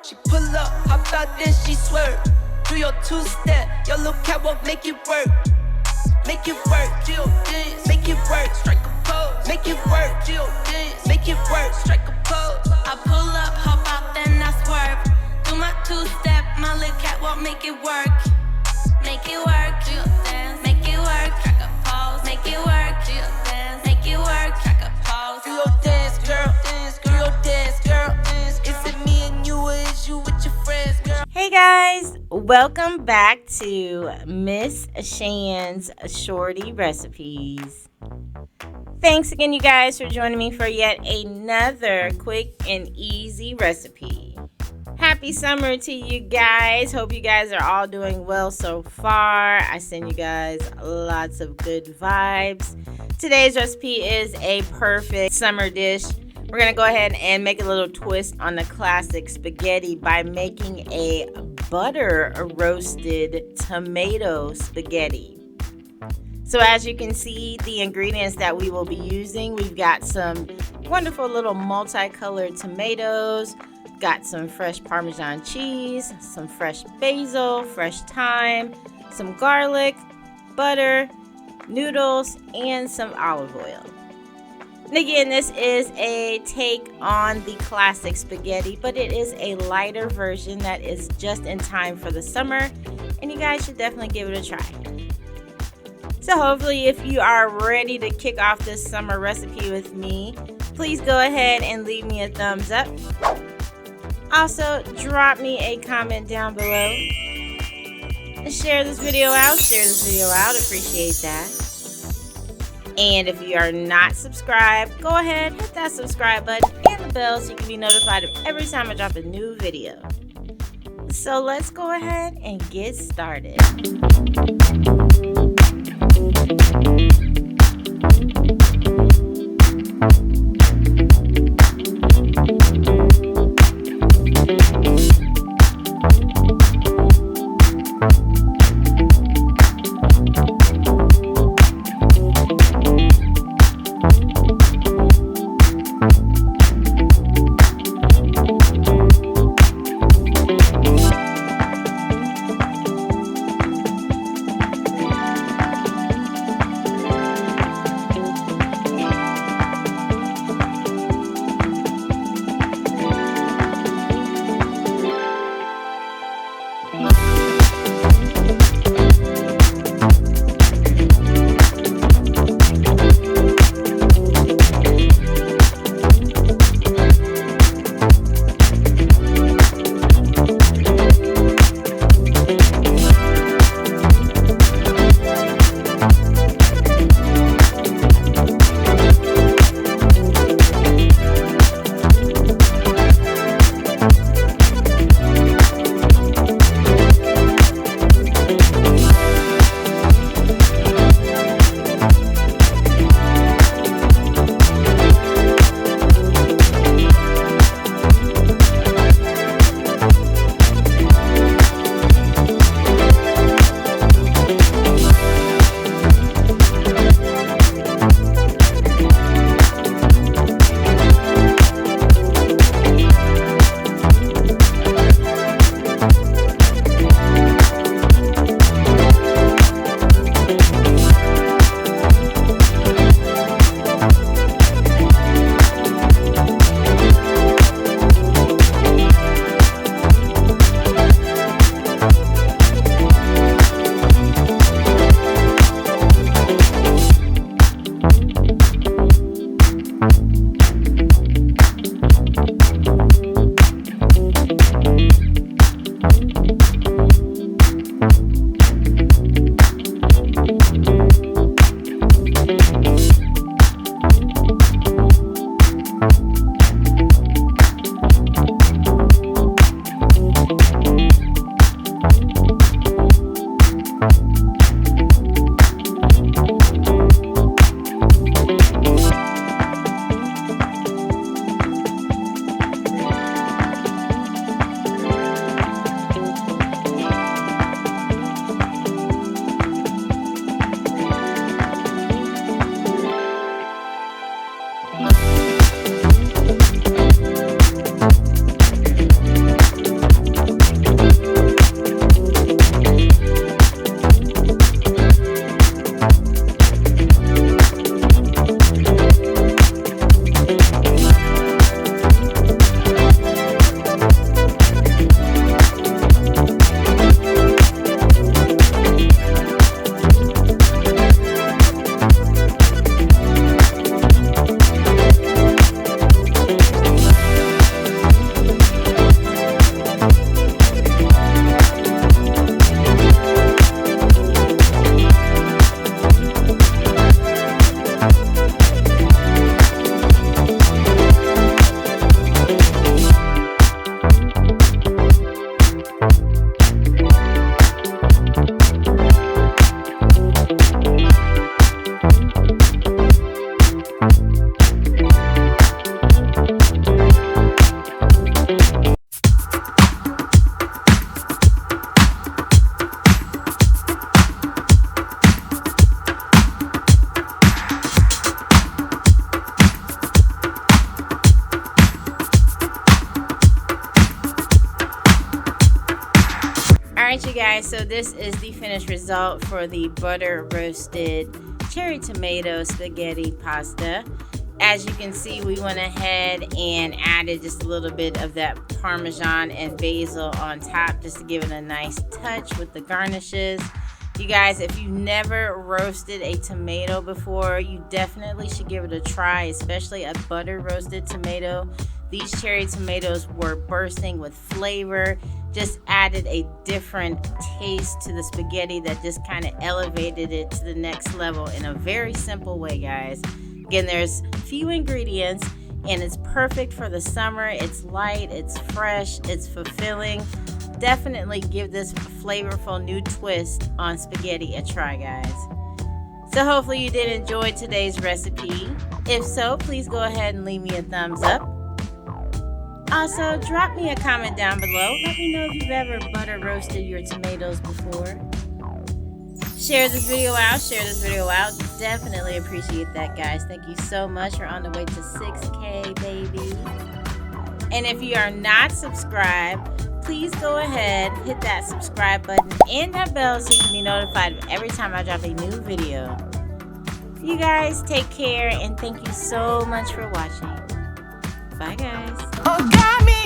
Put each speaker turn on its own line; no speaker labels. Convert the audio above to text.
She pull up, hop out, then she swerve. Do your two-step, your little catwalk, make it work. Make it work, Jill dance, make it work, strike a pose. Make it work, Jill dance, make it work, strike a pose.
I pull up, hop out, then I swerve. Do my two-step, my little catwalk, make it work. Make it work, Jill dance, make it work, strike a pose. Make it work, Jill dance, make it work, strike a pose.
Do your dance, girl, dance, do your dance, girl, dance. Is it me and you, or is you with your friends, girl?
Hey guys, welcome back to Miss Shan's Shorty Recipes. Thanks again, you guys, for joining me for yet another quick and easy recipe. Happy summer to you guys. Hope you guys are all doing well so far. I send you guys lots of good vibes. Today's recipe is a perfect summer dish. We're going to go ahead and make a little twist on the classic spaghetti by making a butter roasted tomato spaghetti. So as you can see, the ingredients that we will be using, we've got some wonderful little multicolored tomatoes, got some fresh Parmesan cheese, some fresh basil, fresh thyme, some garlic, butter, noodles, and some olive oil. And again, this is a take on the classic spaghetti, but it is a lighter version that is just in time for the summer, and you guys should definitely give it a try. So hopefully if you are ready to kick off this summer recipe with me, please go ahead and leave me a thumbs up. Also, drop me a comment down below. And share this video out. Appreciate that. And if you are not subscribed, go ahead, hit that subscribe button and the bell so you can be notified of every time I drop a new video. So let's go ahead and get started. Alright, you guys, so this is the finished result for the butter roasted cherry tomato spaghetti pasta. As you can see, we went ahead and added just a little bit of that Parmesan and basil on top just to give it a nice touch with the garnishes. You guys, if you've never roasted a tomato before, you definitely should give it a try, especially a butter roasted tomato. These cherry tomatoes were bursting with flavor, just added a different taste to the spaghetti that just kind of elevated it to the next level in a very simple way, guys. Again, there's few ingredients and it's perfect for the summer. It's light, it's fresh, it's fulfilling. Definitely give this flavorful new twist on spaghetti a try, guys. So hopefully you did enjoy today's recipe. If so, please go ahead and leave me a thumbs up. Also, drop me a comment down below. Let me know if you've ever butter roasted your tomatoes before. Share this video out. Definitely appreciate that, guys. Thank you so much. We're on the way to 6K, baby. And if you are not subscribed, please go ahead, hit that subscribe button and that bell so you can be notified of every time I drop a new video. You guys take care and thank you so much for watching. Bye, guys.
Oh, got me.